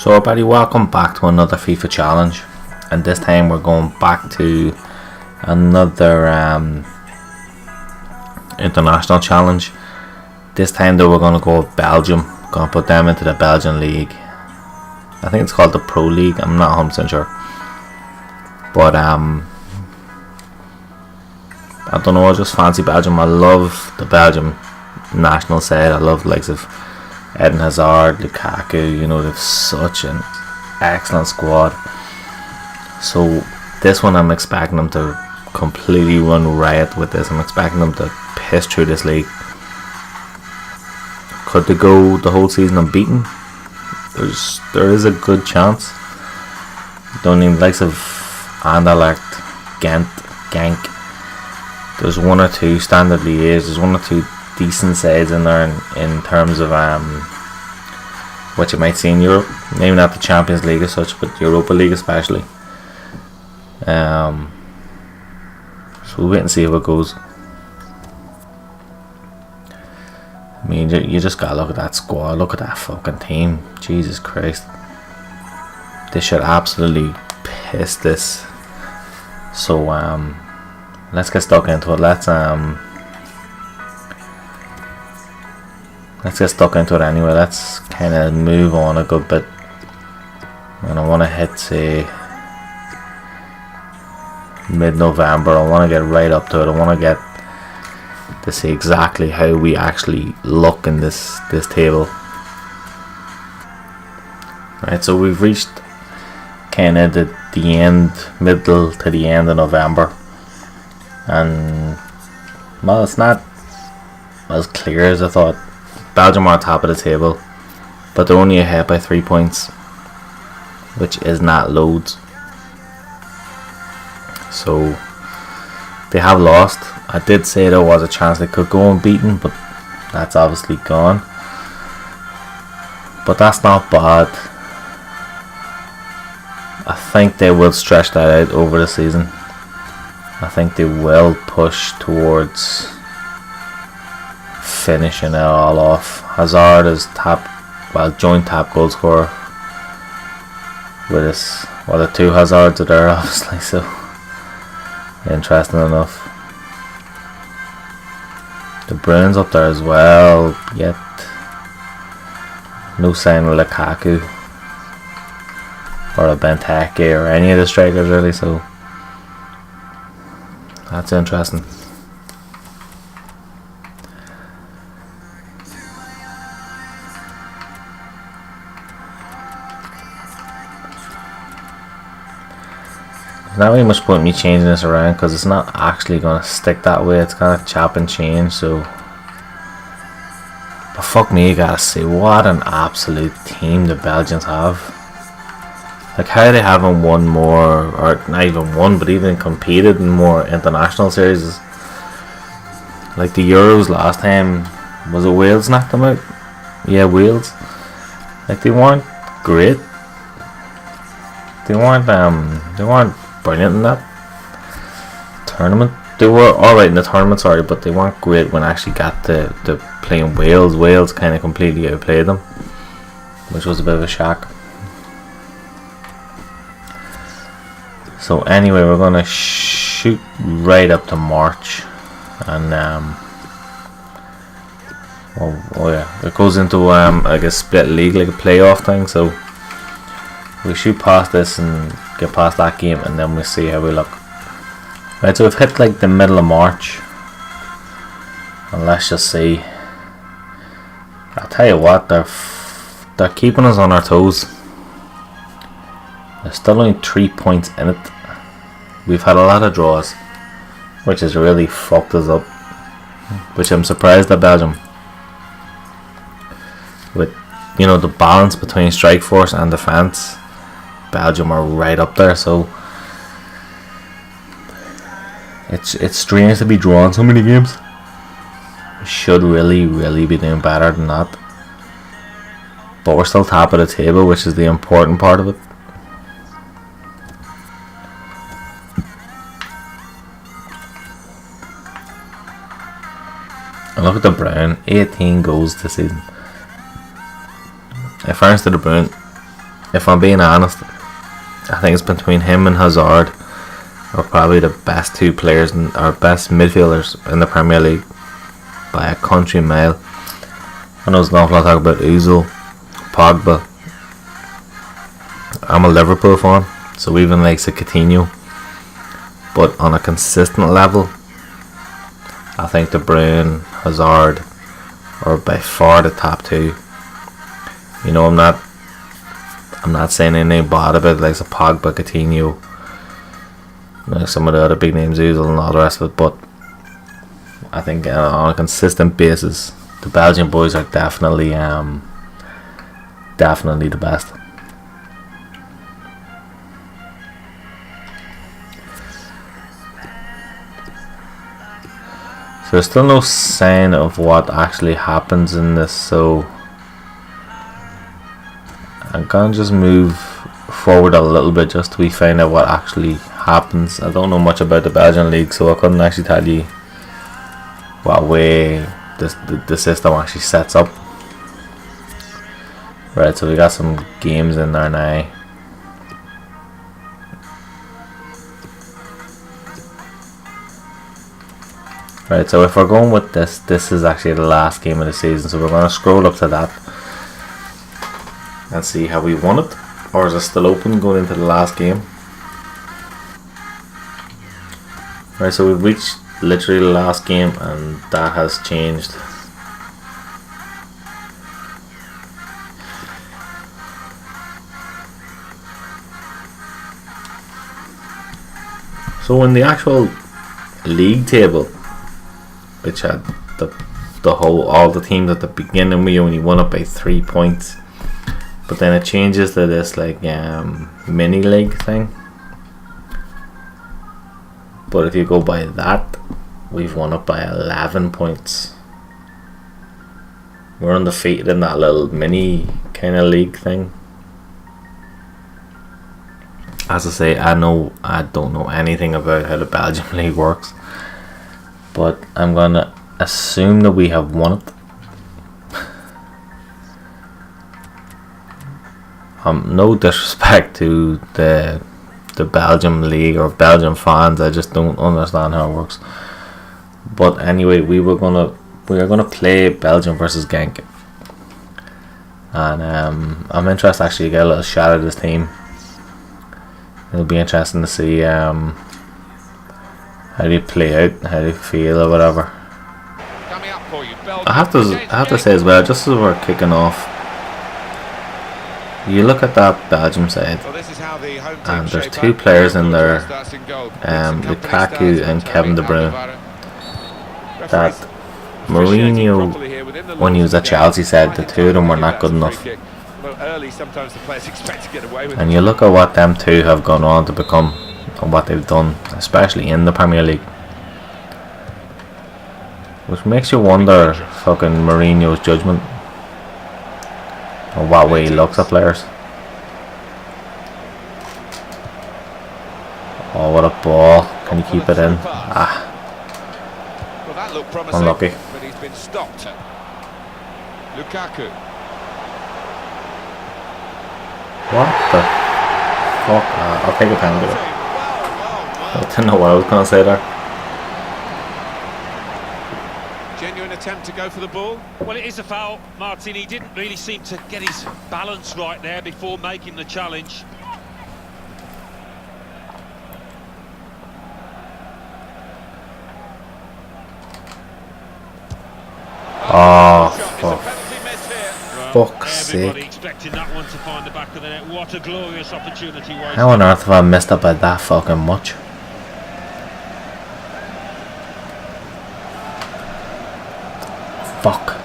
So everybody, welcome back to another FIFA challenge, and this time we're going back to another international challenge. This time though we're going to go with Belgium. Going to put them into the Belgian league. I think it's called the Pro League, I'm not 100% sure, but I don't know, I just fancy Belgium. I love the Belgium national side. I love the likes of Eden Hazard, Lukaku. You know, they've such an excellent squad. So this one, I'm expecting them to completely run riot with this. I'm expecting them to piss through this league. Could they go the whole season unbeaten? There is a good chance. Don't need the likes of Anderlecht, Ghent, Genk. There's one or two standard lièges. There's one or two decent sides in there in terms of what you might see in Europe. Maybe not the Champions League as such, but Europa League especially. So we'll wait and see how it goes. I mean, you just gotta look at that squad. Look at that fucking team. Jesus Christ, they should absolutely piss this. So let's get stuck into it. Let's get stuck into it anyway. Let's kind of move on a good bit. And I want to hit, say, mid-November. I want to get right up to it. I want to get to see exactly how we actually look in this table. Right, so we've reached kind of the end, middle to the end of November, and well, it's not as clear as I thought. Belgium are on top of the table, but they're only ahead by 3 points, which is not loads. So they have lost. I did say there was a chance they could go unbeaten, but that's obviously gone. But that's not bad. I think they will stretch that out over the season. I think they will push towards finishing it all off. Hazard is joint top goal scorer with us. Well, the two Hazards are there obviously, so interesting enough. De Bruyne's up there as well, yet no sign of Lukaku or a Benteke or any of the strikers really, so that's interesting. There's not really much point in me changing this around because it's not actually going to stick that way. It's going to chop and change. So, but fuck me, you gotta say, what an absolute team the Belgians have. Like, how they haven't won more, or not even won, but even competed in more international series. Like the Euros last time, was it Wales knocked them out? Yeah, Wales. Like, they weren't great. They weren't brilliant in that tournament. They were alright in the tournament, sorry, but they weren't great when I actually got to playing Wales. Wales kind of completely outplayed them, which was a bit of a shock. So anyway, we're going to shoot right up to March, and oh yeah, it goes into like a split league, like a playoff thing. So we shoot past this and get past that game, and then we'll see how we look. Right, so we've hit like the middle of March, and let's just see. I'll tell you what, they're keeping us on our toes. There's still only 3 points in it. We've had a lot of draws, which has really fucked us up, which I'm surprised at Belgium. With, you know, the balance between strike force and defence, Belgium are right up there. So it's strange to be drawing so many games. We should really be doing better than that, but we're still top of the table, which is the important part of it. And look at De Bruyne, 18 goals this season. In fairness to De Bruyne, if I'm being honest, I think it's between him and Hazard are probably the best two players or best midfielders in the Premier League by a country mile. I know there's an awful lot of talk about Ozil, Pogba. I'm a Liverpool fan, so even like Coutinho. But on a consistent level, I think De Bruyne, Hazard are by far the top two. You know, I'm not saying anything bad about like a Pogba, Coutinho, like some of the other big names, Ozil and all the rest of it. But I think on a consistent basis, the Belgian boys are definitely the best. So there's still no sign of what actually happens in this, so I'm gonna just move forward a little bit just to find out what actually happens. I don't know much about the Belgian league, so I couldn't actually tell you what way the system actually sets up. Right, so we got some games in there now. Right, so if we're going with this is actually the last game of the season, so we're going to scroll up to that and see how we won it, or is it still open going into the last game. Right, so we've reached literally the last game and that has changed. So in the actual league table, which had all the teams at the beginning, we only won it by 3 points, but then it changes to this like mini league thing. But if you go by that, we've won it by 11 points. We're undefeated in that little mini kind of league thing. As I say, I don't know anything about how the Belgium league works, but I'm gonna assume that we have won it. No disrespect to the Belgium league or Belgian fans, I just don't understand how it works. But anyway, we are gonna play Belgium versus Genk, and I'm interested actually to get a little shot at this team. It'll be interesting to see how they play out, how they feel or whatever. I have to say as well, just as we're kicking off, you look at that Belgium side, and there's two players in there, Lukaku and Kevin De Bruyne, that Mourinho, when he was at Chelsea, said the two of them were not good enough. And you look at what them two have gone on to become and what they've done, especially in the Premier League, which makes you wonder fucking Mourinho's judgment and what way he looks at players. Oh, what a ball. Can you keep it in? Ah. Well, that looked promising, unlucky. But he's been stopped. Lukaku. What the fuck? I'll take a penalty. I didn't know what I was going to say there. Genuine attempt to go for the ball. Well, it is a foul, Martin. He didn't really seem to get his balance right there before making the challenge. Oh, for fuck's sake. Expecting that one to find the back of the net. What a glorious opportunity. How on earth have I missed up by that fucking much? Fuck.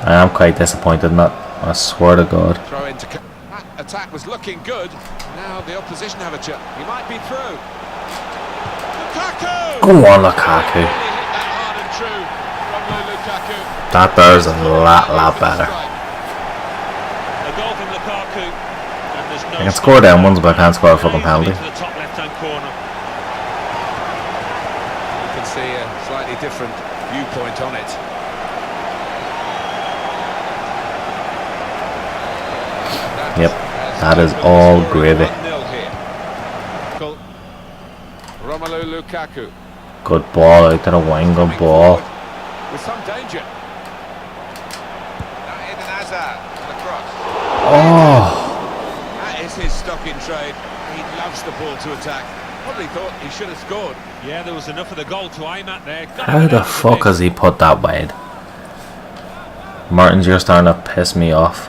I am quite disappointed in that. I swear to God. Throw into that attack was looking good. Now the opposition have a chance. He might be through. Lukaku! Go on, Lukaku. That there's a lot better. I can score down ones, but I can't score a fucking penalty. You can see a slightly different viewpoint on it. Yep, that is all gravy. 1-0 here. Romelu Lukaku. Good ball out to the wing, good ball. With some danger. Now Eden Hazard, the cross. Oh, That is his stock in trade. He loves the ball to attack. Probably thought he should have scored. Yeah, there was enough of the goal to aim at there. how the fuck has he put that wide? Martins, you're starting to piss me off.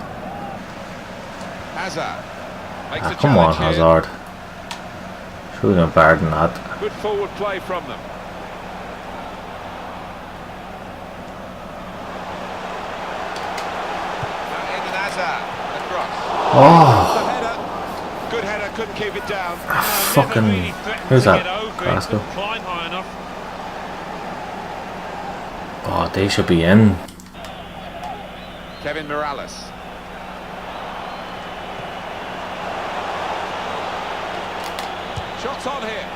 Hazard makes the Come on, challenge here. Hazard. Should've been better than that. Good forward play from them. Now Eden Hazard, the cross. Oh, The header. Good header, couldn't keep it down. fucking. Who's that? Carrasco. Climb high enough. Oh, they should be in. Kevin Morales. Shots on here.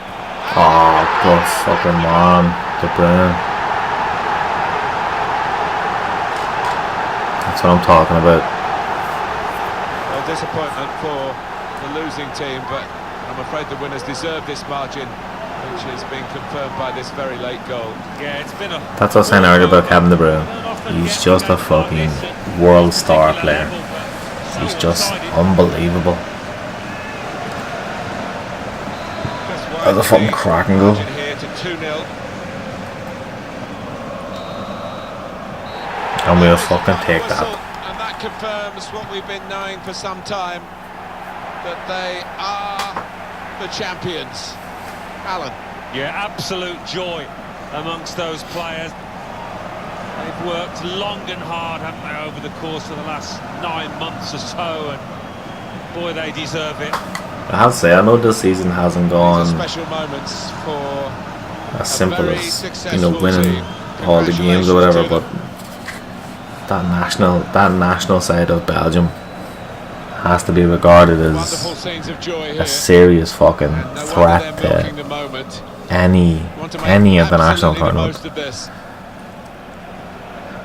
Oh, good fucking man. De Bruyne. That's what I'm talking about. Well, disappointment for the losing team, but I'm afraid the winners deserve this margin, which has been confirmed by this very late goal. Yeah, it's been a... That's what I was saying earlier about Kevin De Bruyne. He's just a fucking world star player. He's just unbelievable. That's a fucking cracking goal. Here to 2-0. And we'll fucking take that. And that confirms what we've been knowing for some time, that they are the champions. Alan. Yeah, absolute joy amongst those players. They've worked long and hard, haven't they, over the course of the last 9 months or so, and boy, they deserve it. I have to say, I know this season hasn't gone Special moments for as simple very as, successful winning team. all the games or whatever, Congratulations but that national side of Belgium has to be regarded to them. as Wonderful scenes of joy here. a serious fucking And no threat wonder they're milking to the moment. any Want to make international absolutely the tournament. most of this.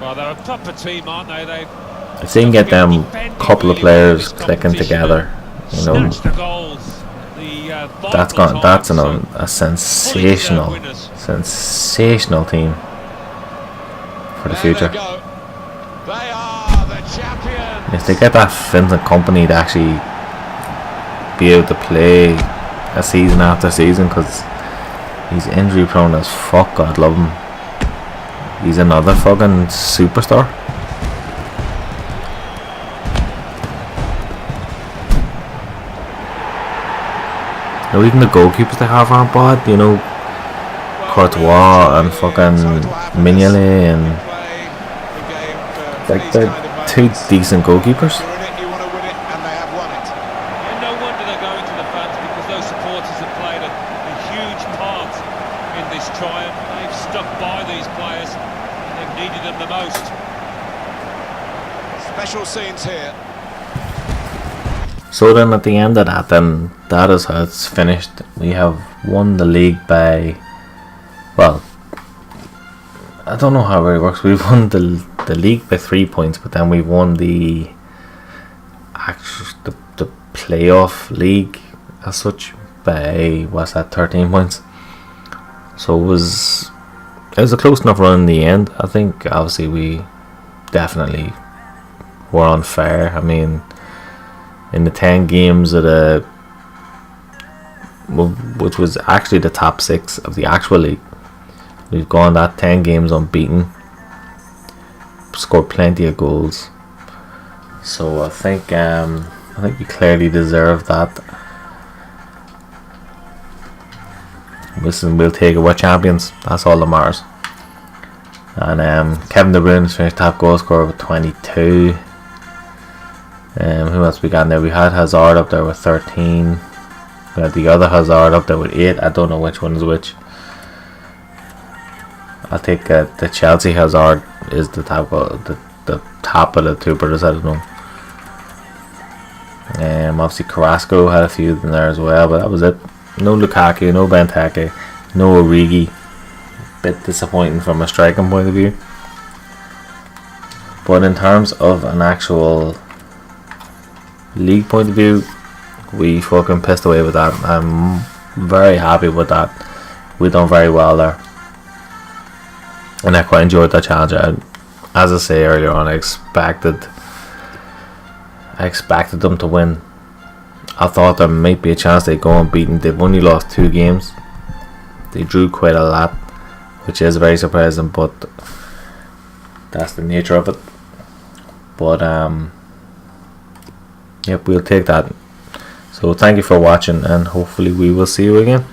Well, they're a proper team, aren't they? They've If they can get them couple of players clicking together, you know, snatched the goals. that's a sensational team for the There future. they go. They are the champions. If they get that Vincent Company to actually be able to play a season after season, because he's injury prone as fuck, God love him. He's another fucking superstar. Now even the goalkeepers they have aren't bad, you know, Courtois and fucking Mignolet, and like they're two decent goalkeepers. You're in it, you want to win it, and they have won it. And no wonder they're going to the fans, because those supporters have played a huge part in this triumph. They've stuck by these players. They've needed them the most. Special scenes here. So then at the end of that, then that is how it's finished. We have won the league by, well, I don't know how it really works. We've won the league by 3 points, but then we've won the playoff league as such by, what's that, 13 points. So it was a close enough run in the end. I think obviously we definitely were unfair. I mean, in the 10 games of which was actually the top 6 of the actual league, we've gone that 10 games unbeaten, scored plenty of goals. So I think we clearly deserve that. Listen, we'll take it. We're champions. That's all that matters. And Kevin De Bruyne finished top goal scorer with 22. Who else we got in there? We had Hazard up there with 13. We had the other Hazard up there with 8. I don't know which one is which. I think the Chelsea Hazard is the top of the top of the two brothers. I don't know. Obviously Carrasco had a few in there as well, but that was it. No Lukaku, no Benteke, no Origi. Bit disappointing from a striking point of view. But in terms of an actual league point of view, we fucking pissed away with that. I'm very happy with that. We done very well there, and I quite enjoyed that challenge. As I say earlier on, I expected them to win. I thought there might be a chance they'd go unbeaten. They've only lost 2 games. They drew quite a lot, which is very surprising, but that's the nature of it. But yep, we'll take that. So thank you for watching, and hopefully we will see you again.